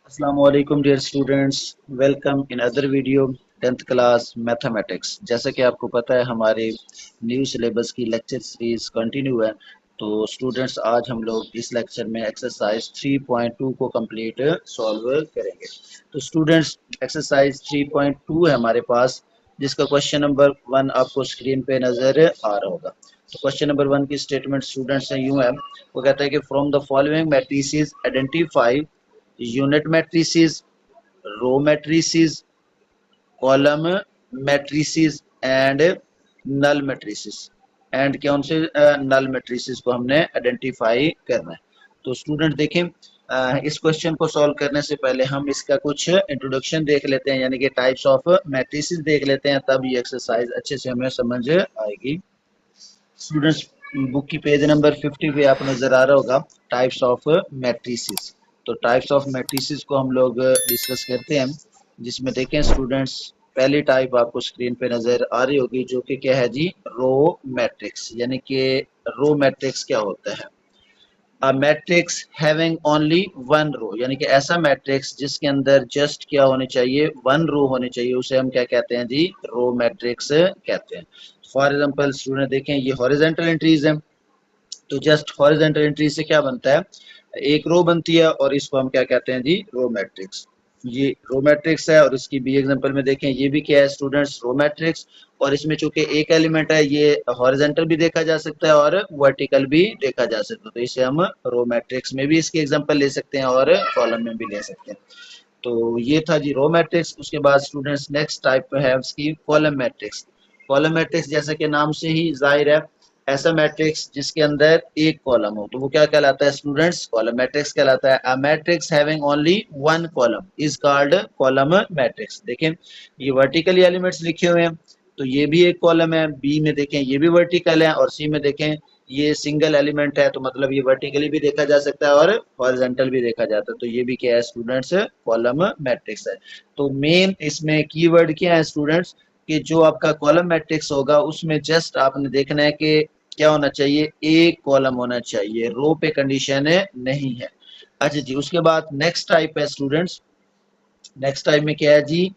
Assalamu alaikum dear students, welcome in other video 10th class mathematics। जैसा कि आपको पता है हमारे न्यू सिलेबस की लेक्चर सीरीज कंटिन्यू है। तो स्टूडेंट्स आज हम लोग इस लेक्चर में एक्सरसाइज 3.2 को कंप्लीट सॉल्व करेंगे। तो स्टूडेंट्स एक्सरसाइज 3.2 है हमारे पास, जिसका क्वेश्चन नंबर 1 आपको स्क्रीन पे नजर आ रहा होगा। तो क्वेश्चन नंबर 1 की स्टेटमेंट स्टूडेंट्स से यूं है, वो कहता है कि from the following matrices identify unit matrices, row matrices, column matrices and null matrices. And कौन से नल मैट्रिसेस को हमने आइडेंटिफाई करना है। तो स्टूडेंट देखें, इस क्वेश्चन को सॉल्व करने से पहले हम इसका कुछ इंट्रोडक्शन देख लेते हैं, यानी कि टाइप्स ऑफ मैट्रिसेस देख लेते हैं, तब ये एक्सरसाइज अच्छे से हमें समझ आएगी। स्टूडेंट्स बुक की पेज नंबर 50 पे आप नजर आ रहा होगा टाइप्स ऑफ मैट्रिसेस। तो टाइप्स ऑफ मैट्रिसेस को हम लोग डिस्कस करते हैं, जिसमें देखें स्टूडेंट्स पहली टाइप आपको स्क्रीन पे नजर आ रही होगी, जो कि क्या है जी, रो मैट्रिक्स। यानी कि रो मैट्रिक्स क्या होता है? A matrix having only one row, यानी कि ऐसा मैट्रिक्स जिसके अंदर जस्ट क्या होने चाहिए, वन रो होनी चाहिए, उसे हम क्या कहते हैं जी, रो मैट्रिक्स कहते हैं। फॉर एग्जांपल स्टूडेंट देखें, ये हॉरिजॉन्टल एंट्रीज है, तो जस्ट हॉरिजॉन्टल एंट्री से क्या बनता है, एक रो बनती है, और इसको हम क्या कहते हैं जी, रो मैट्रिक्स। ये रो मैट्रिक्स है, और इसकी बी एग्जांपल में देखें, ये भी क्या है स्टूडेंट्स, रो मैट्रिक्स। और इसमें चूंकि एक एलिमेंट है, ये हॉरिजॉन्टल भी देखा जा सकता है और वर्टिकल भी देखा जा सकता है, तो इसे हम रो मैट्रिक्स में भी इसके एग्जांपल ले सकते हैं और कॉलम में भी ले सकते हैं। तो ये था जी रो मैट्रिक्स। उसके बाद स्टूडेंट्स नेक्स्ट टाइप है उसकी कॉलम मैट्रिक्स। कॉलम मैट्रिक्स जैसा कि नाम से ही जाहिर है, ऐसा मैट्रिक्स जिसके अंदर एक कॉलम हो, तो वो क्या कहलाता है स्टूडेंट्स, कॉलम मैट्रिक्स कहलाता है। A matrix having only one column is called column matrix. देखें ये वर्टिकली एलिमेंट्स लिखे हुए हैं, तो ये भी एक कॉलम है, बी में देखें ये भी वर्टिकल है, और सी में देखें ये सिंगल एलिमेंट है, तो मतलब ये वर्टिकली भी देखा जा सकता है और हॉरिजॉन्टल भी देखा जाता है, तो ये भी क्या है स्टूडेंट्स, कॉलम मैट्रिक्स है। तो मेन इसमें कीवर्ड क्या है स्टूडेंट्स, कि जो आपका कॉलम मैट्रिक्स होगा उसमें जस्ट आपने देखना है कि क्या होना चाहिए, एक कॉलम होना चाहिए, रो पे कंडीशन नहीं है। अच्छा जी, उसके बाद नेक्स्ट टाइप है स्टूडेंट्स, नेक्स्ट टाइप में क्या है जी,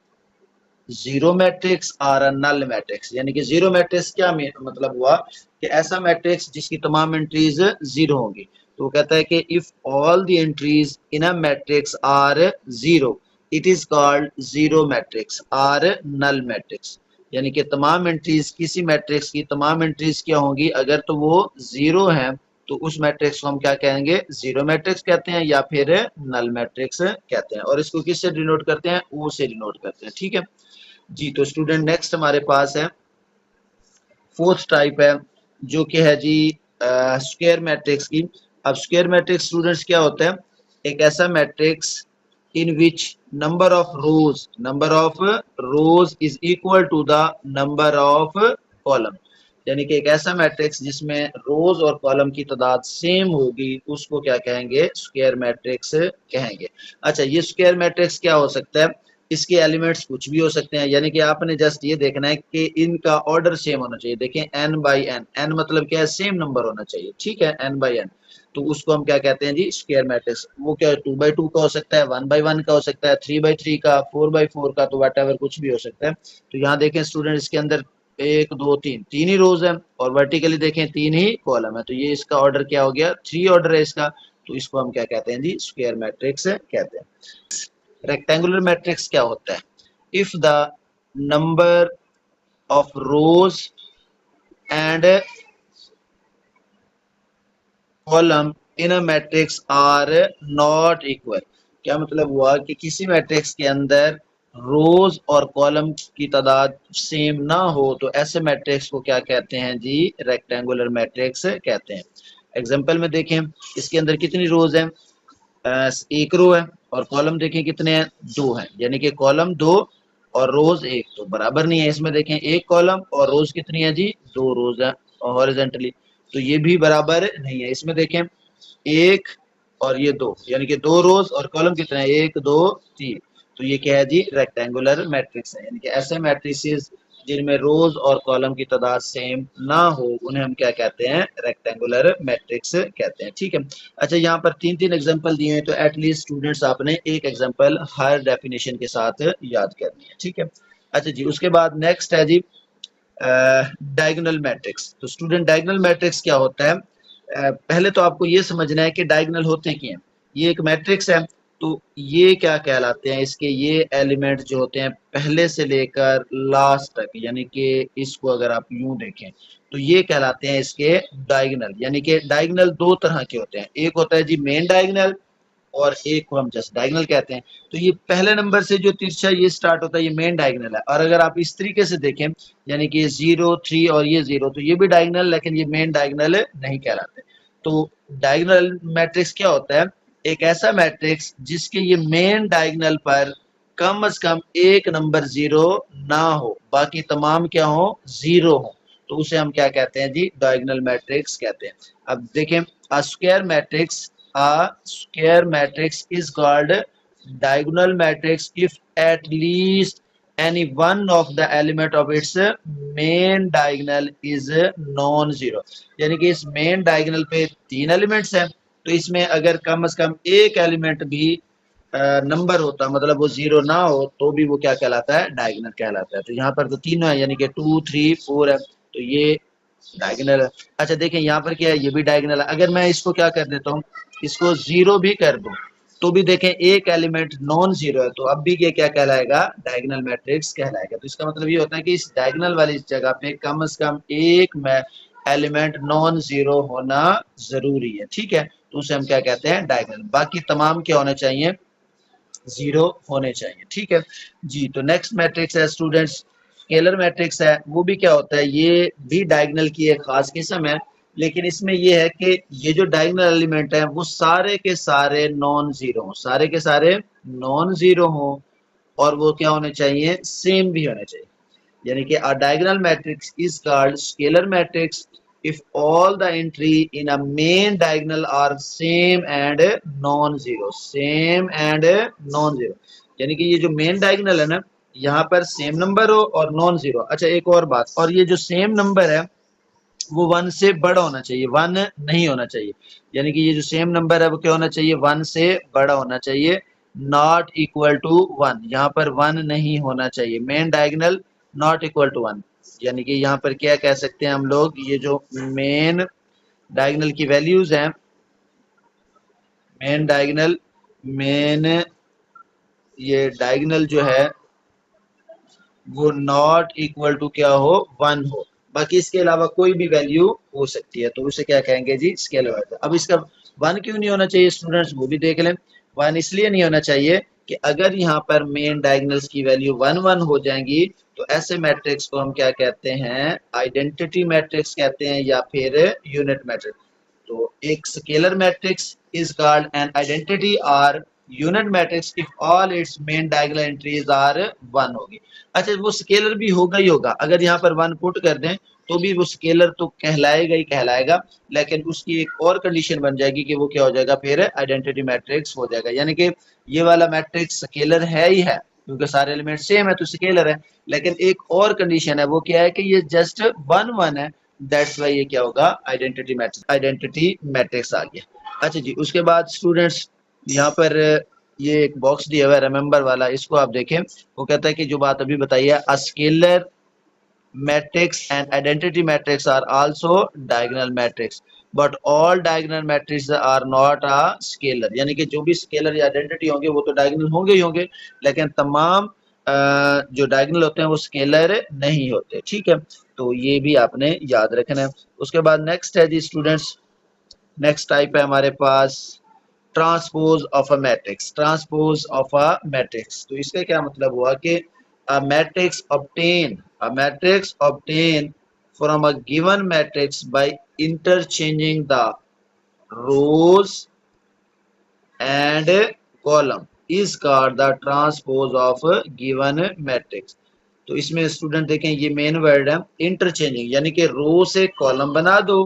जीरो मैट्रिक्स और नल मैट्रिक्स। यानी कि जीरो मैट्रिक्स क्या मतलब हुआ, कि ऐसा मैट्रिक्स जिसकी तमाम एंट्रीज जीरो होंगी। तो वो कहता है कि if all the entries in a matrix are zero, it is called zero matrix और नल मैट्रिक्स। यानी कि तमाम एंट्रीज, किसी मैट्रिक्स की तमाम एंट्रीज क्या होंगी, अगर तो वो जीरो है, तो उस मैट्रिक्स को हम क्या कहेंगे, जीरो मैट्रिक्स कहते हैं या फिर नल मैट्रिक्स कहते हैं। और इसको किससे डिनोट करते हैं, ओ से डिनोट करते हैं। ठीक है जी। तो स्टूडेंट नेक्स्ट हमारे पास है फोर्थ टाइप है, जो कि है जी स्क्वायर मैट्रिक्स की। अब स्क्वायर मैट्रिक्स स्टूडेंट्स क्या होता है, एक ऐसा matrix in which number of rows is equal to the number of column. यानी कि एक ऐसा मैट्रिक्स जिसमें रोज और कॉलम की तादाद सेम होगी, उसको क्या कहेंगे, स्क्वायर मैट्रिक्स कहेंगे। अच्छा, ये स्क्वायर मैट्रिक्स क्या हो सकता है, इसके एलिमेंट्स कुछ भी हो सकते हैं, यानी कि आपने जस्ट ये देखना है कि इनका ऑर्डर सेम होना चाहिए। देखें n बाई एन, एन मतलब क्या है, सेम नंबर होना चाहिए। ठीक है, n बाई एन, तो उसको हम क्या कहते हैं जी, स्क्वायर मैट्रिक्स। वो क्या, 2 बाई 2 का हो सकता है, 1 बाई 1 का हो सकता है, 3 बाई 3 का, 4 बाई 4 का, तो वट एवर कुछ भी हो सकता है। तो यहाँ देखें स्टूडेंट, इसके अंदर एक दो तीन, तीन ही रोज है, और वर्टिकली देखें तीन ही कॉलम है, तो ये इसका ऑर्डर क्या हो गया, 3 ऑर्डर है इसका। तो इसको हम क्या कहते हैं जी, स्क्वायर मैट्रिक्स कहते हैं। रेक्टेंगुलर मैट्रिक्स क्या होता है, if the number of rows and column in a matrix are not equal. क्या मतलब हुआ, कि किसी मैट्रिक्स के अंदर रोज और कॉलम की तादाद सेम ना हो, तो ऐसे मैट्रिक्स को क्या कहते हैं जी, रेक्टेंगुलर मैट्रिक्स कहते हैं। एग्जांपल में देखें, इसके अंदर कितनी रोज है, एक रो है, और कॉलम देखें कितने हैं, दो हैं, यानी कि कॉलम दो और रोज एक, तो बराबर नहीं है। इसमें देखें एक कॉलम और रोज कितनी है जी, दो रोज है हॉरिजॉन्टली, तो ये भी बराबर नहीं है। इसमें देखें एक और ये दो, यानी कि दो रोज और कॉलम कितने हैं, एक दो तीन, तो ये क्या है जी, रेक्टेंगुलर मैट्रिक्स है। यानी कि ऐसे मैट्रिसेस जिनमें रोज और कॉलम की तादाद सेम ना हो उन्हें हम क्या कहते हैं, रेक्टेंगुलर मैट्रिक्स कहते हैं। ठीक है, अच्छा यहाँ पर तीन तीन एग्जांपल दिए हैं, तो एटलीस्ट स्टूडेंट्स आपने एक एग्जांपल हर डेफिनेशन के साथ याद करनी है। ठीक है, अच्छा जी, उसके बाद नेक्स्ट है जी डायगोनल मैट्रिक्स। तो स्टूडेंट डायगोनल मैट्रिक्स क्या होता है, पहले तो आपको ये समझना है कि डायगोनल होते क्या हैं। ये एक मैट्रिक्स है, तो ये क्या कहलाते हैं, इसके ये एलिमेंट जो होते हैं पहले से लेकर लास्ट तक, यानी कि इसको अगर आप यूं देखें तो ये कहलाते हैं इसके डायगोनल। यानी कि डायगोनल दो तरह के होते हैं, एक होता है जी मेन डायगोनल और एक को हम जस्ट डायगोनल कहते हैं। तो ये पहले नंबर से जो तिरछा ये स्टार्ट होता है ये मेन डायगोनल है, और अगर आप इस तरीके से देखें यानी कि 0 3 और ये 0, तो ये भी डायगोनल, लेकिन ये मेन डायगोनल नहीं कहलाते। तो डायगोनल मैट्रिक्स क्या होता है, एक ऐसा मैट्रिक्स जिसके ये मेन डायगोनल पर कम से कम एक नंबर 0 ना हो, बाकी तमाम क्या हो, 0 हो, तो उसे हम क्या कहते हैं जी, डायगोनल मैट्रिक्स कहते हैं। अब देखें, अ square matrix, a square matrix is called diagonal matrix if at least any one of the element of its main diagonal is non-zero। यानी कि इस मेन डायगोनल पे तीन एलिमेंट्स हैं, तो इसमें अगर कम से कम एक एलिमेंट भी नंबर होता, मतलब वो 0 ना हो, तो भी वो क्या कहलाता है, डायगोनल कहलाता है। तो यहाँ पर तो तीनों है, यानी कि 2 3 4 है, तो ये डायगोनल है। अच्छा देखें यहाँ पर क्या है, ये भी डायगोनल है। अगर मैं इसको क्या कर देता हूँ, इसको 0 भी कर दूं, तो भी देखें एक एलिमेंट नॉन 0 है, तो अब भी ये क्या कहलाएगा, डायगोनल मैट्रिक्स कहलाएगा। तो इसका मतलब ये होता है कि इस डायगोनल वाली जगह पे कम से कम एक एलिमेंट नॉन 0 होना जरूरी है। ठीक है, तो उसे हम क्या कहते हैं, डायगोनल। बाकी तमाम क्या होने चाहिए, 0 होने चाहिए। ठीक है जी, तो नेक्स्ट मैट्रिक्स है स्टूडेंट्स, स्केलर मैट्रिक्स है। वो भी क्या होता है, ये भी डायगोनल की एक खास किस्म है, लेकिन इसमें ये है कि ये जो डायगोनल एलिमेंट है वो सारे के सारे नॉन 0 हो, सारे के सारे नॉन 0 हो, और वो क्या होने चाहिए, सेम भी होने चाहिए। यानी कि a diagonal matrix is called scalar matrix if all the entry in a main diagonal are same and non-zero, same and non-zero। यानी कि ये जो मेन डायगोनल है ना, यहाँ पर सेम नंबर हो और नॉन जीरो। अच्छा एक और बात, और ये जो सेम नंबर है वो 1 से बड़ा होना चाहिए, 1 नहीं होना चाहिए। यानी कि ये जो सेम नंबर है वो क्या होना चाहिए, 1 से बड़ा होना चाहिए, नॉट इक्वल टू 1। यहाँ पर 1 नहीं होना चाहिए, main diagonal not equal to 1। यानी कि यहाँ पर क्या कह सकते हैं हम लोग, ये जो मेन डायगोनल की वैल्यूज हैं, मेन डायगोनल, मेन ये डायगोनल जो है वो नॉट इक्वल टू क्या हो, 1 हो। बाकी इसके अलावा कोई भी वैल्यू हो सकती है, तो उसे क्या कहेंगे जी, स्केलर वेक्टर। अब इसका 1 क्यों नहीं होना चाहिए स्टूडेंट्स, वो भी देख लें। 1 इसलिए नहीं होना चाहिए कि अगर यहाँ पर मेन डायगोनल्स की वैल्यू 1 1 हो जाएंगी, तो ऐसे मैट्रिक्स को हम क्या कहते हैं, आइडेंटिटी मैट्रिक्स कहते हैं या फिर यूनिट मैट्रिक्स। तो एक scalar matrix is called an identity और unit matrix if all its main diagonal entries are 1 होगी। अच्छा वो स्केलर भी होगा ही होगा, अगर यहाँ पर 1 पुट कर दें तो भी वो स्केलर तो कहलाएगा ही कहलाएगा, लेकिन उसकी एक और कंडीशन बन जाएगी कि वो क्या हो जाएगा, फिर आइडेंटिटी मैट्रिक्स हो जाएगा। यानी कि ये वाला मैट्रिक्स स्केलर है ही है, क्योंकि सारे एलिमेंट सेम है तो स्केलर है, लेकिन एक और कंडीशन है, वो क्या है कि ये जस्ट 1 1 है, दैट्स वाई ये क्या होगा, आइडेंटिटी मैट्रिक्स, आइडेंटिटी मैट्रिक्स आ गया। अच्छा जी, उसके बाद स्टूडेंट्स यहाँ पर ये एक बॉक्स दिया हुआ है रिमेंबर वाला, इसको आप देखें। वो कहता है कि जो बात अभी बताई है, a scalar matrix and identity matrix are also diagonal matrix but all diagonal matrix are not a scalar. यानी कि जो भी स्केलर या आइडेंटिटी होंगे वो तो डायगोनल होंगे ही होंगे, लेकिन तमाम जो डायगोनल होते हैं वो स्केलर नहीं होते। ठीक है, तो ये भी आपने याद रखना है। उसके बाद नेक्स्ट है जी स्टूडेंट्स, नेक्स्ट टाइप है हमारे पास transpose of a matrix, transpose of a matrix. तो इसका क्या मतलब हुआ कि a matrix obtain from a given matrix by interchanging the rows and column is called the transpose of a given matrix। तो इसमें स्टूडेंट देखें ये मेन वर्ड है इंटरचेंजिंग, यानी कि रो से कॉलम बना दो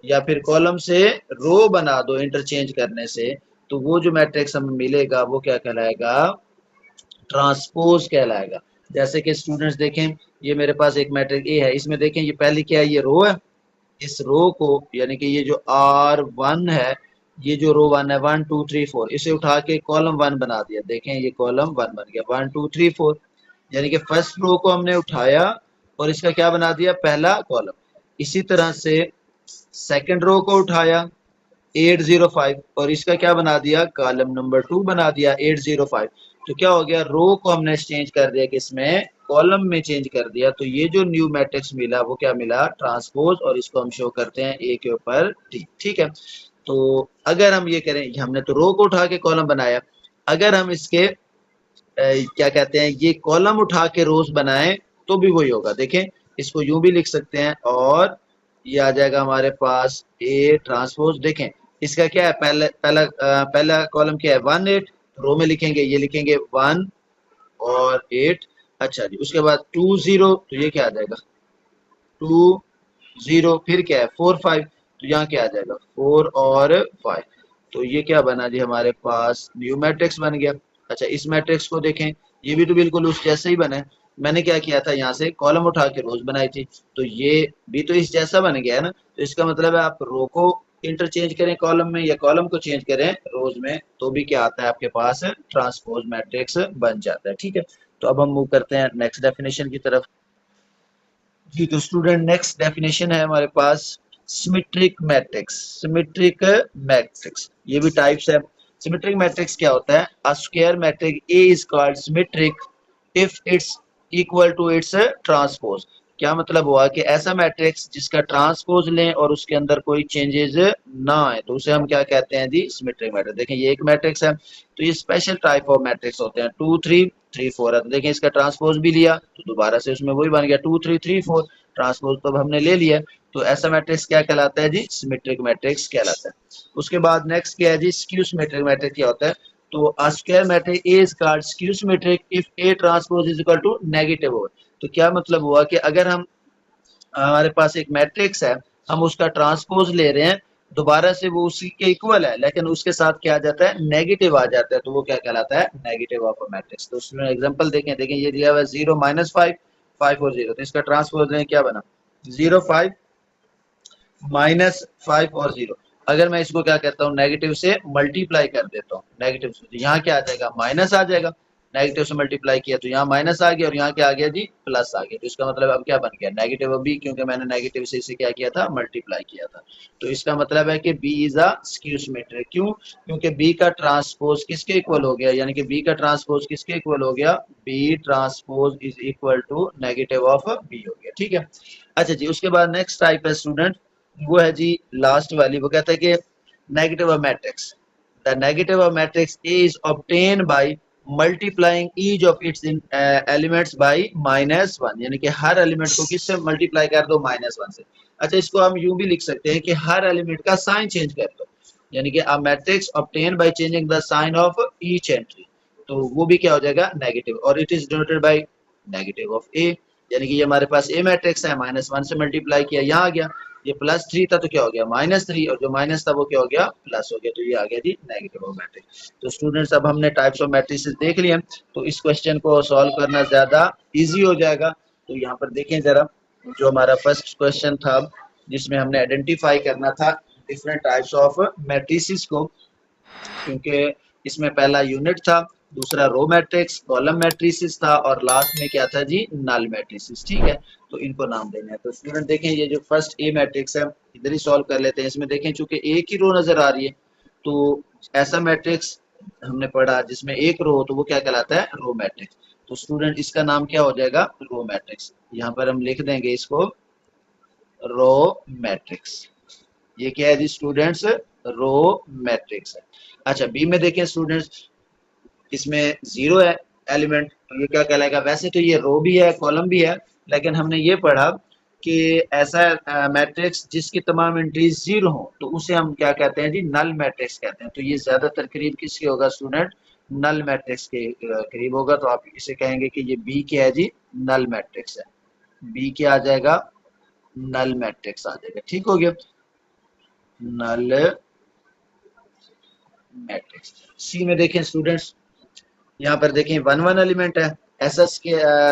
या फिर कॉलम से रो बना दो इंटरचेंज करने से, तो वो जो मैट्रिक्स हमें मिलेगा वो क्या कहलाएगा, ट्रांसपोज कहलाएगा। जैसे कि स्टूडेंट्स देखें, ये मेरे पास एक मैट्रिक्स ए है, इसमें देखें ये पहली क्या है, ये रो है। इस रो को यानी कि ये जो R1 है, ये जो रो 1 है 1 2 3 4, इसे उठा के कॉलम 1 बना दिया। देखें ये कॉलम 1 बन गया 1 2 3 4, यानी कि फर्स्ट रो को हमने उठाया और इसका क्या बना दिया, पहला कॉलम। इसी तरह से सेकंड रो को उठाया 805 और इसका क्या बना दिया, कॉलम नंबर 2 बना दिया 805। तो क्या हो गया, रो को हमने चेंज कर दिया किसमें, कॉलम में चेंज कर दिया। तो ये जो न्यू मैट्रिक्स मिला वो क्या मिला, ट्रांसपोज, और इसको हम शो करते हैं ए के ऊपर टी। ठीक है, तो अगर हम ये करें, हमने तो रो को उठा के कॉलम बनाया, अगर हम इसके क्या कहते हैं, ये कॉलम उठा के रोज बनाए तो भी वही होगा। देखें, इसको यूं भी लिख सकते हैं और ये आ जाएगा हमारे पास ए ट्रांसपोज। देखें इसका क्या है, पहला कॉलम क्या है 1 8, रो में लिखेंगे, ये लिखेंगे 1 और 8। अच्छा जी, उसके बाद 2 0, तो ये क्या आ जाएगा 2 0, फिर क्या है 4 5, तो यहाँ क्या आ जाएगा 4 और 5। तो ये क्या बना जी, हमारे पास न्यू मैट्रिक्स बन गया। अच्छा, इस मैट्रिक्स को देखें, ये भी तो बिल्कुल उस जैसे ही बना है। मैंने क्या किया था, यहाँ से कॉलम उठा के रोज बनाई थी, तो ये भी तो इस जैसा बन गया है ना। तो इसका मतलब है आप रो को इंटरचेंज करें कॉलम में या कॉलम को चेंज करें रोज में, तो भी क्या आता है आपके पास, ट्रांसपोज मैट्रिक्स बन जाता है। ठीक है, तो अब हम मूव करते हैं नेक्स्ट डेफिनेशन की तरफ। जी, तो स्टूडेंट नेक्स्ट डेफिनेशन है हमारे पास सिमेट्रिक मैट्रिक्स। सिमेट्रिक मैट्रिक्स, ये भी टाइप्स है। सिमेट्रिक मैट्रिक्स क्या होता है, a square matrix A is called symmetric if it's equal to its transpose. क्या मतलब हुआ कि ऐसा मैट्रिक्स जिसका ट्रांसपोज लें और उसके अंदर कोई चेंजेस ना आए, तो उसे हम क्या कहते हैं जी, सिमेट्रिक मैट्रिक्स। देखें ये एक मैट्रिक्स है, तो ये स्पेशल टाइप ऑफ मैट्रिक्स होते हैं। 2 3 3 4 है, तो देखें इसका ट्रांसपोज भी लिया तो दोबारा से उसमें वही बन गया 2 3 3 4, ट्रांसपोज तो अब हमने ले लिया। तो ऐसा मैट्रिक्स क्या कहलाता है जी, सिमेट्रिक मैट्रिक्स कहलाता है। उसके बाद नेक्स्ट क्या है जी, स्क्यू सिमेट्रिक मैट्रिक्स क्या होता है। तो a square matrix A is called skew symmetric if A transpose is equal to negative over. तो क्या मतलब हुआ कि अगर हम, हमारे पास एक मैट्रिक्स है, हम उसका ट्रांसपोज ले रहे हैं, दोबारा से वो उसी के इक्वल है, लेकिन उसके साथ क्या आ जाता है, नेगेटिव आ जाता है, तो वो क्या कहलाता है, नेगेटिव ऑफ अ मैट्रिक्स। तो उसमें एग्जांपल देखें, ये दिया हुआ है 0 -5 5 और 0, तो इसका ट्रांसपोज लें, क्या बना 0 5 -5 और 0। अगर मैं इसको क्या कहता हूँ, नेगेटिव से मल्टीप्लाई कर देता हूँ, नेगेटिव से, तो यहाँ क्या आ जाएगा, माइनस आ जाएगा। नेगेटिव से मल्टीप्लाई किया तो यहाँ माइनस आ गया और यहाँ क्या आ गया जी, प्लस आ गया। तो इसका मतलब अब क्या बन गया, नेगेटिव अब बी, क्योंकि मैंने नेगेटिव से इसे क्या किया था, मल्टीप्लाई किया था। तो इसका मतलब है कि B is a skew symmetric. क्यों, क्योंकि बी का ट्रांसपोज किसके इक्वल हो गया, यानी कि बी का ट्रांसपोज किसके इक्वल हो गया, B transpose is equal to negative of B हो गया। ठीक है, अच्छा जी, उसके बाद नेक्स्ट टाइप है स्टूडेंट, वो है जी लास्ट वाली। वो कहता है कि negative of matrix, the negative of matrix A is obtain by multiplying each of its elements bye -1, यानी कि हर एलिमेंट को किससे मल्टीप्लाई कर दो, -1 से। अच्छा, इसको हम यूं भी लिख सकते हैं कि हर एलिमेंट का साइन चेंज कर दो, यानी कि a matrix obtain by changing the sign of each entry, तो वो भी क्या हो जाएगा, नेगेटिव। और it is denoted by negative of A, यानी कि ये हमारे पास ए मैट्रिक्स है, -1 से मल्टीप्लाई किया, यहाँ आ गया, ये +3 था तो क्या हो गया -3, और जो माइनस था वो क्या हो गया, प्लस हो गया, तो ये आ गया जी नेगेटिव ऑफ मैट्रिक्स। तो स्टूडेंट्स, अब हमने टाइप्स ऑफ मैट्रिसेस देख लिए, तो इस क्वेश्चन को सॉल्व करना ज्यादा इजी हो जाएगा। तो यहाँ पर देखें जरा, जो हमारा फर्स्ट क्वेश्चन था, जिसमें हमने आइडेंटिफाई करना था डिफरेंट टाइप्स ऑफ मैट्रिसेस को, क्योंकि इसमें पहला यूनिट था, दूसरा रो मैट्रिक्स, कॉलम मैट्रिसेस था, और लास्ट में क्या था जी, नल मैट्रिसेस। ठीक है, तो इनको नाम देना है। तो स्टूडेंट देखें, ये जो फर्स्ट ए मैट्रिक्स है, इधर ही सॉल्व कर लेते हैं। इसमें देखें, चूंकि एक ही रो नजर आ रही है, तो ऐसा मैट्रिक्स हमने पढ़ा जिसमें एक रो हो, तो वो क्या कहलाता है, रो मैट्रिक्स। तो स्टूडेंट इसका नाम क्या हो जाएगा, रो मैट्रिक्स। यहाँ पर हम लिख देंगे इसको रो मैट्रिक्स। ये क्या है जी स्टूडेंट्स, रो मैट्रिक्स है। अच्छा, बी में देखें स्टूडेंट्स, इसमें 0 है एलिमेंट, तो ये क्या कहलाएगा, वैसे तो ये रो भी है कॉलम भी है, लेकिन हमने ये पढ़ा कि ऐसा मैट्रिक्स जिसकी तमाम एंट्रीज 0 हो, तो उसे हम क्या कहते हैं जी, नल मैट्रिक्स कहते हैं। तो ये ज्यादातर करीब किसके होगा स्टूडेंट, नल मैट्रिक्स के करीब होगा। तो आप इसे कहेंगे कि ये बी क्या है जी, नल मैट्रिक्स है। बी क्या आ जाएगा, नल मैट्रिक्स आ जाएगा। ठीक हो गया, नल मैट्रिक्स। सी में देखें स्टूडेंट्स, यहाँ पर देखें 1 1 एलिमेंट है, ऐसा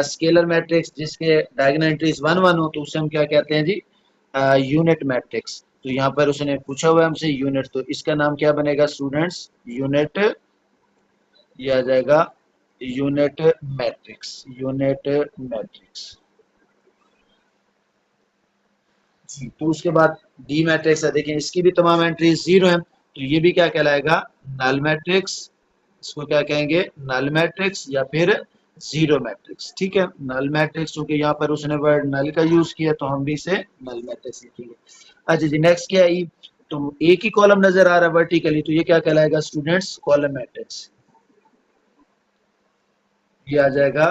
स्केलर मैट्रिक्स जिसके डायगोनल एंट्रीज 1 1 हो तो उसे हम क्या कहते हैं जी, यूनिट मैट्रिक्स। तो यहाँ पर उसने पूछा हुआ है हमसे यूनिट, तो इसका नाम क्या बनेगा स्टूडेंट्स, यूनिट, ये आ जाएगा यूनिट मैट्रिक्स, यूनिट मैट्रिक्स जी। तो उसके बाद डी मैट्रिक्स है, देखें इसकी भी तमाम एंट्रीज 0 है, तो ये भी क्या कहलाएगा, नल मैट्रिक्स। इसको क्या कहेंगे, नल मैट्रिक्स या फिर जीरो मैट्रिक्स। ठीक है, नल मैट्रिक्स, क्योंकि यहाँ पर उसने वर्ड नल का यूज किया तो हम भी इसे नल मैट्रिक्स लिखेंगे। अच्छा जी, नेक्स्ट क्या है ई, तो एक ही कॉलम नजर आ रहा है वर्टिकली, तो ये क्या कहलाएगा स्टूडेंट्स, कॉलम मैट्रिक्स। ये आ जाएगा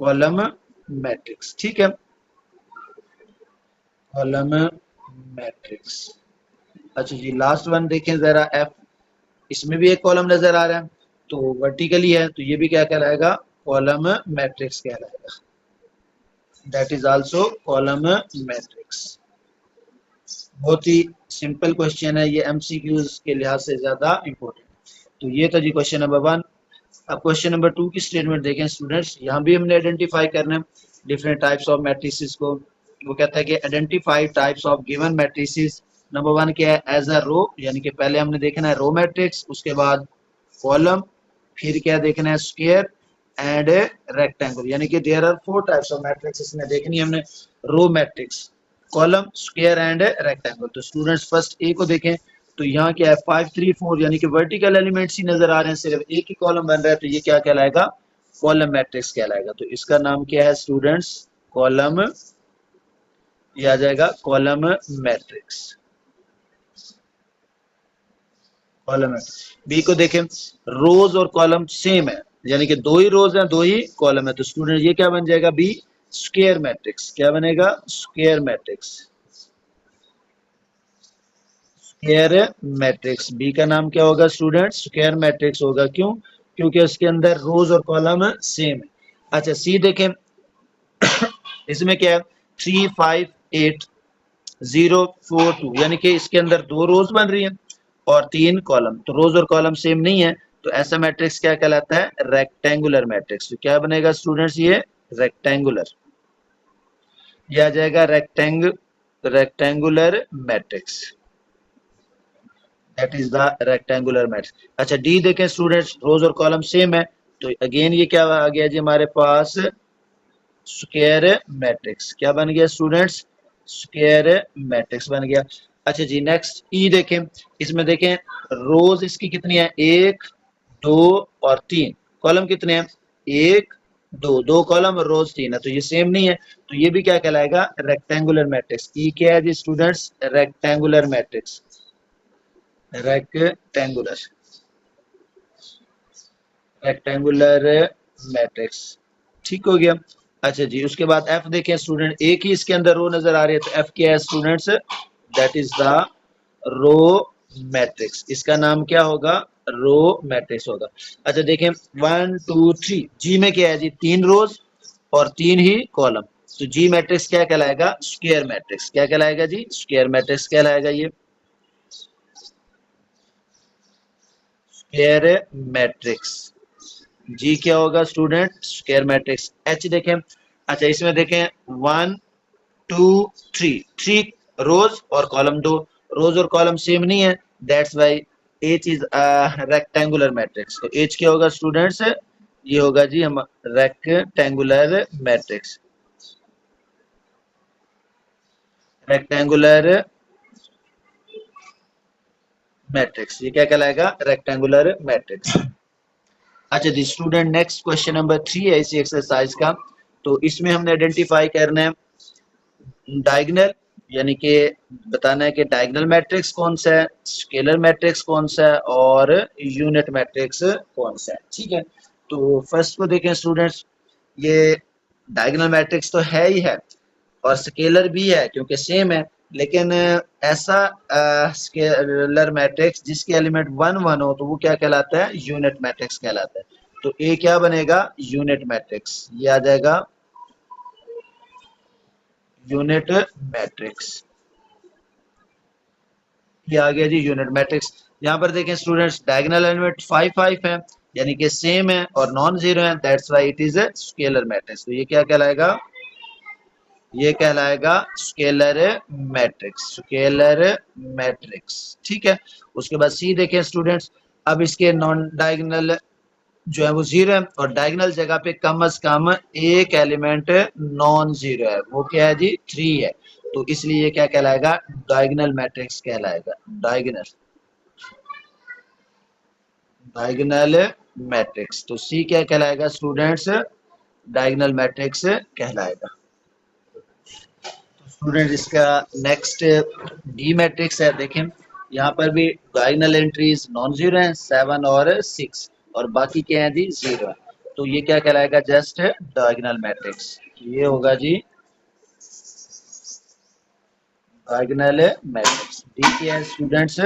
कॉलम मैट्रिक्स। ठीक है, कॉलम मैट्रिक्स। अच्छा जी, लास्ट वन देखें जरा, एफ, इसमें भी एक कॉलम नजर आ रहा है, तो वर्टिकली है, तो ये भी क्या कहलाएगा, कॉलम मैट्रिक्स कहलाएगा, that is also column matrix. बहुत ही सिंपल क्वेश्चन है ये, एमसीक्यूज के लिहाज से ज्यादा इंपॉर्टेंट। तो ये था जी क्वेश्चन नंबर 1। अब क्वेश्चन नंबर 2 की स्टेटमेंट देखें स्टूडेंट्स, यहाँ भी हमने आइडेंटिफाई करना है डिफरेंट टाइप्स ऑफ मैट्रिसेस को। वो कहता है कि identify types of given matrices. Number 1 क्या है, एज अ रो, यानी कि पहले हमने देखना है रो मैट्रिक्स, उसके बाद कॉलम, फिर क्या देखना है, स्क्वायर एंड रेक्टेंगल, यानी कि there are 4 types of matrix इसमें देखनी है हमने, row matrix, column, square and rectangle. तो स्टूडेंट्स फर्स्ट ए को देखें, तो यहाँ क्या है 5 3 4, यानी कि वर्टिकल एलिमेंट्स ही नजर आ रहे हैं, सिर्फ एक ही कॉलम बन रहा है, तो ये क्या कहलाएगा, कॉलम मैट्रिक्स कहलाएगा। तो इसका नाम क्या है स्टूडेंट्स, कॉलम, ये आ जाएगा कॉलम मैट्रिक्स, कॉलम है। बी को देखें, रोज और कॉलम सेम है, यानी कि 2 ही रोज हैं 2 ही कॉलम है, तो स्टूडेंट ये क्या बन जाएगा, बी स्क्वायर मैट्रिक्स। क्या बनेगा, square matrix, square matrix. B का नाम क्या होगा स्टूडेंट, स्क्वायर मैट्रिक्स होगा। क्यों, क्योंकि उसके अंदर रोज और कॉलम सेम है। अच्छा सी देखें, इसमें क्या है 3 5 8 0 4 2, यानी कि इसके अंदर 2 रोज बन रही है और 3 कॉलम, तो रोज और कॉलम सेम नहीं है, तो ऐसा मैट्रिक्स क्या कहलाता है, रेक्टेंगुलर मैट्रिक्स। तो क्या बनेगा स्टूडेंट्स, ये रेक्टेंगुलर, ये आ जाएगा rectangular matrix, that is the rectangular matrix. अच्छा डी देखें स्टूडेंट्स, रोज और कॉलम सेम है, तो अगेन ये क्या आ गया जी हमारे पास, स्क्वायर मैट्रिक्स। क्या बन गया स्टूडेंट्स, स्क्वायर मैट्रिक्स बन गया। अच्छा जी नेक्स्ट ई देखें, इसमें देखें रोज इसकी कितनी है, 1 2 और 3, कॉलम कितने हैं, 1 2, 2 कॉलम और रोज 3 है, तो ये सेम नहीं है, तो ये भी क्या कहलाएगा, रेक्टेंगुलर मैट्रिक्स। ई क्या है जी students, rectangular matrix, rectangular, rectangular matrix. ठीक हो गया। अच्छा जी, उसके बाद एफ देखें स्टूडेंट, एक ही इसके अंदर रो नजर आ रही है, तो एफ क्या है students, that is the row matrix. इसका नाम क्या होगा, रो मैट्रिक्स होगा। अच्छा देखें 1 2 3, जी में क्या है जी, 3 रोज और 3 ही कॉलम, तो जी मैट्रिक्स क्या कहलाएगा, स्क्वायर मैट्रिक्स। क्या कहलाएगा जी, स्क्वायर मैट्रिक्स कहलाएगा ये, स्क्वायर मैट्रिक्स। जी क्या होगा स्टूडेंट, स्क्वायर मैट्रिक्स। एच देखें, अच्छा इसमें देखें 1 2 3, 3 रोज और कॉलम 2, रोज और कॉलम सेम नहीं है, that's why H is rectangular matrix. तो एच क्या होगा स्टूडेंट्स, ये होगा जी हम रेक्टेंगुलर मैट्रिक्स, रेक्टेंगुलर मैट्रिक्स, ये क्या कहलाएगा, रेक्टेंगुलर मैट्रिक्स। अच्छा जी स्टूडेंट नेक्स्ट क्वेश्चन नंबर 3 है इसी एक्सरसाइज का, तो इसमें हमने आइडेंटिफाई करना है डायगोनल, यानी कि बताना है कि डायगोनल मैट्रिक्स कौन सा है, स्केलर मैट्रिक्स कौन सा है और यूनिट मैट्रिक्स कौन सा है। ठीक है, तो फर्स्ट को देखें स्टूडेंट्स, ये डायगोनल मैट्रिक्स तो है ही है और स्केलर भी है क्योंकि सेम है, लेकिन ऐसा स्केलर मैट्रिक्स जिसके एलिमेंट 1 1 हो तो वो क्या कहलाता है, यूनिट मैट्रिक्स कहलाता है। तो ए क्या बनेगा, यूनिट मैट्रिक्स, ये आ जाएगा यूनिट मैट्रिक्स, ये आ गया जी यूनिट मैट्रिक्स। यहाँ पर देखें स्टूडेंट्स, डायगोनल एलिमेंट 5 5 है, यानी कि सेम है और नॉन जीरो है, that's why it is a scalar matrix. तो ये क्या कहलाएगा, ये कहलाएगा स्केलर मैट्रिक्स, स्केलर मैट्रिक्स। ठीक है, उसके बाद सी देखें स्टूडेंट्स, अब इसके नॉन डायगोनल जो है वो जीरो है और डायगोनल जगह पे कम से कम एक एलिमेंट नॉन जीरो है, वो क्या है जी, 3 है। तो इसलिए ये क्या कहलाएगा, डायगोनल मैट्रिक्स कहलाएगा, डायगोनल, डायगोनल मैट्रिक्स। तो सी क्या कहलाएगा स्टूडेंट्स, डायगोनल मैट्रिक्स कहलाएगा। स्टूडेंट इसका नेक्स्ट डी मैट्रिक्स है, देखें यहाँ पर भी डायगोनल एंट्रीज नॉन जीरो है, 7 और 6, और बाकी क्या है जी, जीरो है। तो ये क्या कहलाएगा, जस्ट डायगोनल मैट्रिक्स। ये होगा जी डायगोनल मैट्रिक्स। डी क्या है स्टूडेंट्स,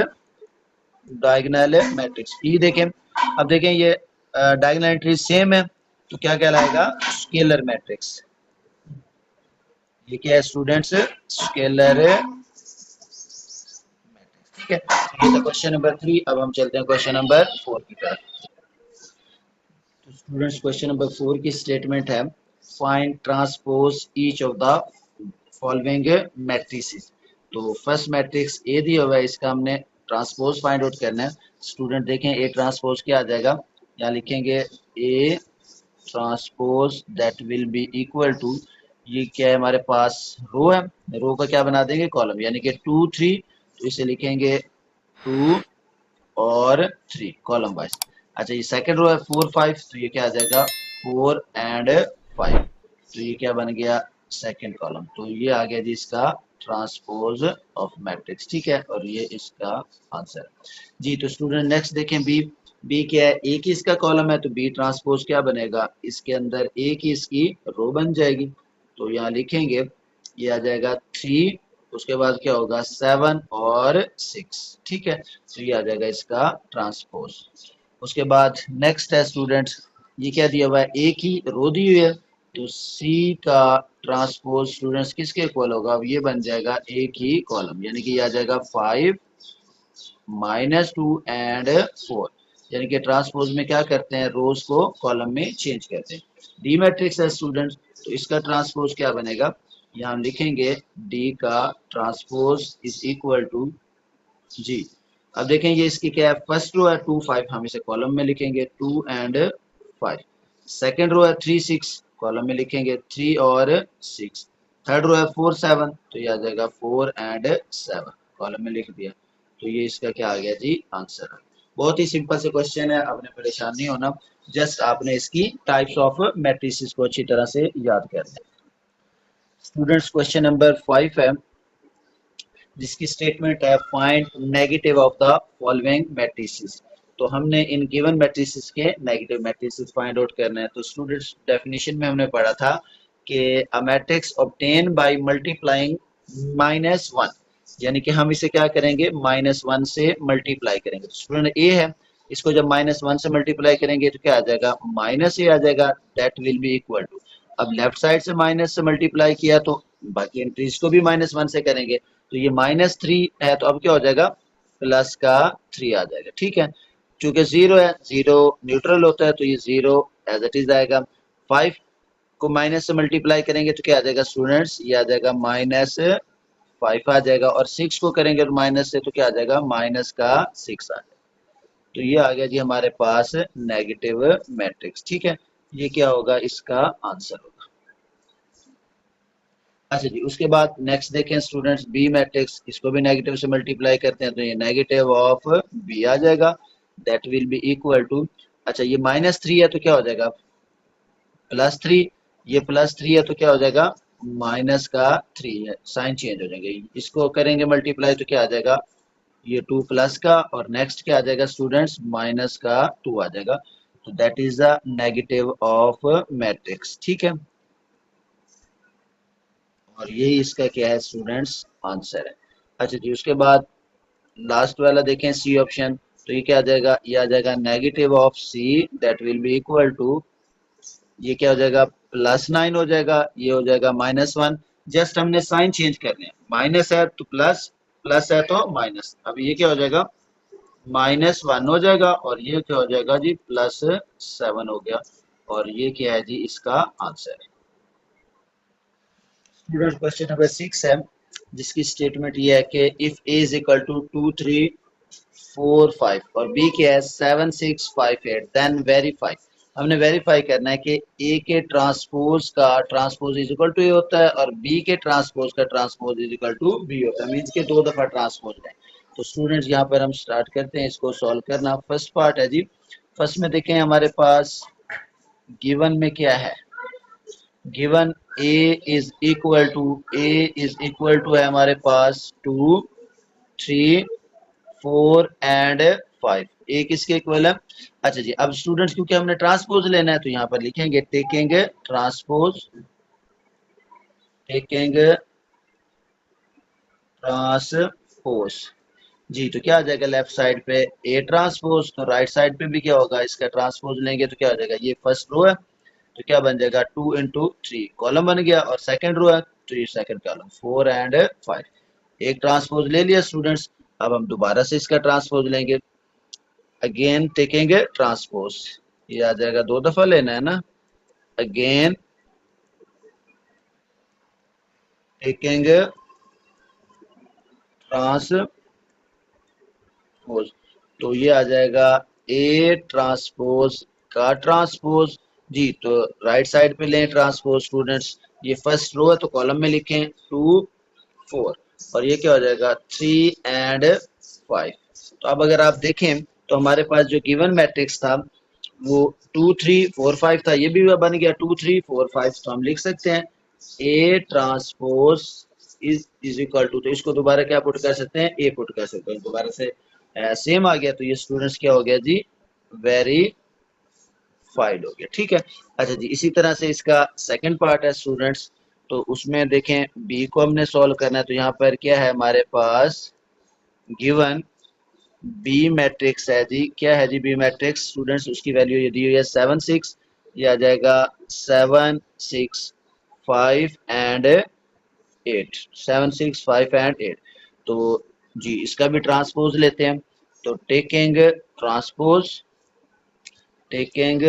डायगोनल मैट्रिक्स। ई देखें, अब देखें ये डायगोनल एंट्रीज सेम है, तो क्या कहलाएगा, स्केलर मैट्रिक्स। ये क्या है स्टूडेंट्स, स्केलर। ठीक है, ये था क्वेश्चन नंबर 3। अब हम चलते हैं क्वेश्चन नंबर 4 की तरफ। तो स्टूडेंट्स क्वेश्चन नंबर 4 की स्टेटमेंट है, find transpose each of the following matrices. तो फर्स्ट मैट्रिक्स ए दिया हुआ है, इसका हमने ट्रांसपोज फाइंड आउट करना है। स्टूडेंट देखें ए ट्रांसपोज क्या आ जाएगा, यहाँ लिखेंगे A transpose that will be equal to, ये क्या है हमारे पास, रो है, रो का क्या बना देंगे, कॉलम, यानी कि 2 3, तो इसे लिखेंगे 2 और 3 कॉलम वाइज। अच्छा ये सेकंड रो है 4 5, तो ये क्या आ जाएगा 4 एंड 5, तो ये क्या बन गया, सेकंड कॉलम। तो ये आ गया जी इसका ट्रांसपोज ऑफ मैट्रिक्स। ठीक है, और ये इसका आंसर जी। तो स्टूडेंट नेक्स्ट देखें बी, बी क्या है, एक ही इसका कॉलम है, तो बी ट्रांसपोज क्या बनेगा, इसके अंदर एक ही इसकी रो बन जाएगी। तो यहाँ लिखेंगे ये आ जाएगा 3, उसके बाद क्या होगा 7 और 6। ठीक है, तो ये आ जाएगा इसका ट्रांसपोज। उसके बाद नेक्स्ट है स्टूडेंट्स, ये क्या दिया हुआ है, एक ही रो दी हुई है, तो सी का ट्रांसपोज स्टूडेंट्स किसके इक्वल होगा, अब ये बन जाएगा एक ही कॉलम, यानी कि ये आ जाएगा 5 -2 एंड 4, यानी कि ट्रांसपोज में क्या करते हैं, रोज को कॉलम में चेंज करते हैं। डी मैट्रिक्स है स्टूडेंट्स, तो इसका ट्रांसपोज क्या बनेगा, यहाँ हम लिखेंगे डी का ट्रांसपोज इज इक्वल टू जी। अब देखें ये इसकी क्या है, फर्स्ट रो है 2 5, हम इसे कॉलम में लिखेंगे 2 एंड 5। सेकंड रो है 3 6, कॉलम में लिखेंगे 3 और 6। थर्ड रो है 4 7, तो ये आ जाएगा 4 एंड 7, कॉलम में लिख दिया। तो ये इसका क्या आ गया जी, आंसर है। बहुत ही सिंपल से क्वेश्चन है, आपने परेशान नहीं होना, जस्ट आपने इसकी टाइप्स ऑफ मैट्रिसेस को अच्छी तरह से याद करना है। स्टूडेंट्स क्वेश्चन नंबर 5 है, जिसकी स्टेटमेंट है find negative of the following matrices. तो हमने इन गिवन मैट्रिसेस के नेगेटिव मैट्रिसेस फाइंड आउट करना है। तो स्टूडेंट्स डेफिनेशन में हमने पढ़ा था कि a matrix obtain by multiplying -1, यानी कि हम इसे क्या करेंगे, -1 से मल्टीप्लाई करेंगे। तो स्टूडेंट ए है, इसको जब -1 से मल्टीप्लाई करेंगे तो क्या आ जाएगा, माइनस ए आ जाएगा, that will be equal to, अब लेफ्ट साइड से माइनस से मल्टीप्लाई किया तो बाकी एंट्रीज को भी -1 से करेंगे, तो ये -3 है, तो अब क्या हो जाएगा, प्लस का 3 आ जाएगा। ठीक है, चूंकि जीरो है, जीरो न्यूट्रल होता है, तो ये जीरो एज इट इज आएगा। 5 को माइनस से मल्टीप्लाई करेंगे तो क्या आ जाएगा स्टूडेंट्स, ये आ जाएगा -5 आ जाएगा, और 6 को करेंगे तो माइनस से, तो क्या आ जाएगा, माइनस का 6 आ जाएगा। तो ये आ गया जी हमारे पास नेगेटिव मैट्रिक्स। ठीक है, ये क्या होगा, इसका आंसर होगा। अच्छा जी, उसके बाद नेक्स्ट देखें स्टूडेंट्स बी मैट्रिक्स, इसको भी नेगेटिव से मल्टीप्लाई करते हैं, तो ये नेगेटिव ऑफ बी आ जाएगा, that will be equal to, अच्छा ये -3 है तो क्या हो जाएगा, +3, ये +3 है तो क्या हो जाएगा, माइनस का 3 है, साइन चेंज हो जाएंगे, इसको करेंगे मल्टीप्लाई तो क्या आ जाएगा, ये 2 प्लस का, और नेक्स्ट क्या आ जाएगा स्टूडेंट्स, माइनस का 2 आ जाएगा। तो that is the negative of matrix. ठीक है, और यही इसका क्या है स्टूडेंट्स, आंसर है। अच्छा जी, उसके बाद लास्ट वाला देखें सी ऑप्शन, तो ये क्या आ जाएगा, ये आ जाएगा negative of C, that will be equal to, ये क्या हो जाएगा, +9 हो जाएगा, ये हो जाएगा -1, जस्ट हमने साइन चेंज करने हैं, माइनस है तो प्लस, प्लस है तो माइनस, अब ये क्या हो जाएगा -1 हो जाएगा और ये क्या हो जाएगा जी, +7 हो गया। और ये क्या है जी, इसका आंसर। स्टूडेंट क्वेश्चन नंबर 6 है, जिसकी स्टेटमेंट ये है कि if A is equal to 2 3 4 5 और बी क्या है 7 6 5 8, देन वेरीफाई। हमने वेरीफाई करना है कि ए के ट्रांसपोज का transpose is equal to A होता है और बी के ट्रांसपोज का transpose is equal to B होता है, मीन्स के 2 दफा ट्रांसपोज है। तो स्टूडेंट्स यहाँ पर हम स्टार्ट करते हैं इसको सॉल्व करना। फर्स्ट पार्ट है जी, फर्स्ट में देखें हमारे पास गिवन में क्या है, given A is equal to है हमारे पास 2 3 4 एंड 5। ए किसके इक्वल है? अच्छा जी, अब स्टूडेंट्स क्योंकि हमने ट्रांसपोज लेना है तो यहाँ पर लिखेंगे टेकिंग ट्रांसपोज, टेकिंग ट्रांसपोज। जी, तो क्या आ जाएगा लेफ्ट साइड पे ए ट्रांसपोज, तो राइट साइड पे भी क्या होगा, इसका ट्रांसपोज लेंगे तो क्या हो जाएगा, ये फर्स्ट रो है तो क्या बन जाएगा 2 इंटू 3 कॉलम बन गया, और सेकंड रो है तो ये सेकंड कॉलम 4 एंड 5। एक ट्रांसपोज ले लिया स्टूडेंट्स, अब हम दोबारा से इसका ट्रांसपोज लेंगे, अगेन टेकिंग ट्रांसपोज, ये आ जाएगा 2 दफा लेना है ना, अगेन टेकिंग ट्रांसपोज, तो ये आ जाएगा ए ट्रांसपोज का ट्रांसपोज। जी, तो राइट साइड पे लें ट्रांसपोज स्टूडेंट्स, ये फर्स्ट रो है तो कॉलम में लिखें 2 4 और ये क्या हो जाएगा 3 एंड 5। तो अब अगर आप देखें तो हमारे पास जो गिवन मैट्रिक्स था वो 2 3 4 5 था, ये भी बन गया 2 3 4 5। तो हम लिख सकते हैं A transpose is equal to, तो इसको दोबारा क्या पुट कर सकते हैं, ए पुट कर सकते हैं, दोबारा से सेम आ गया, तो ये स्टूडेंट्स क्या हो गया जी, वेरीफाइड हो गया। ठीक है, अच्छा जी, इसी तरह से इसका सेकंड पार्ट है स्टूडेंट्स, तो उसमें देखें बी को हमने सॉल्व करना है, तो यहाँ पर क्या है हमारे पास गिवन बी मैट्रिक्स है जी, क्या है जी बी मैट्रिक्स स्टूडेंट्स, उसकी वैल्यू ये दी हुई है 7 6, ये आ जाएगा 7 6 5 एंड 8, 7 6 5 एंड 8। तो जी इसका भी ट्रांसपोज लेते हैं, तो टेकिंग ट्रांसपोज, टेकिंग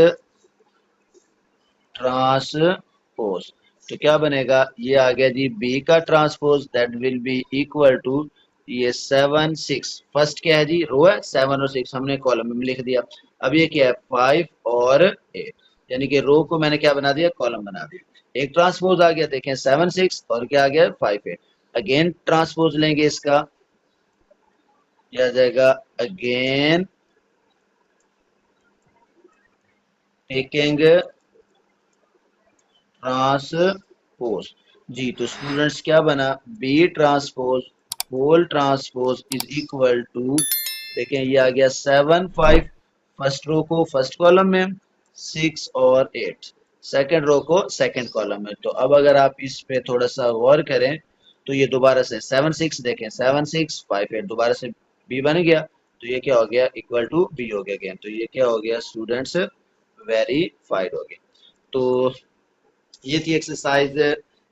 ट्रांसपोज, तो क्या बनेगा, ये आ गया जी बी का transpose, that will be equal to ये 7 6, फर्स्ट क्या है जी रो है 7 और 6 हमने कॉलम में लिख दिया, अब ये क्या है 5 और 8, यानी कि रो को मैंने क्या बना दिया, कॉलम बना दिया। एक ट्रांसपोज आ गया देखें 7 6 और क्या आ गया 5 8, अगेन ट्रांसपोज लेंगे इसका, यह आ जाएगा अगेन टेकिंग ट्रांसपोज। जी, तो स्टूडेंट्स क्या बना, B transpose whole transpose is equal to, देखें ये आ गया 7 5 फर्स्ट रो को फर्स्ट कॉलम में, 6 और 8 सेकंड रो को सेकंड कॉलम में। तो अब अगर आप इस पे थोड़ा सा गौर करें तो ये दोबारा से 7 6 देखें 7 6 5 8 दोबारा से बी बन गया, तो ये क्या हो गया इक्वल टू बी हो गया अगेन, तो ये क्या हो गया स्टूडेंट्स वेरीफाइड हो गया। तो ये थी एक्सरसाइज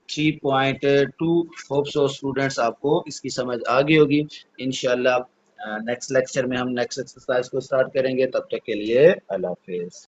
3.2। होप सो स्टूडेंट्स आपको इसकी समझ आ गई होगी। इंशाल्लाह नेक्स्ट लेक्चर में हम नेक्स्ट एक्सरसाइज को स्टार्ट करेंगे, तब तक के लिए अल्लाह हाफिज।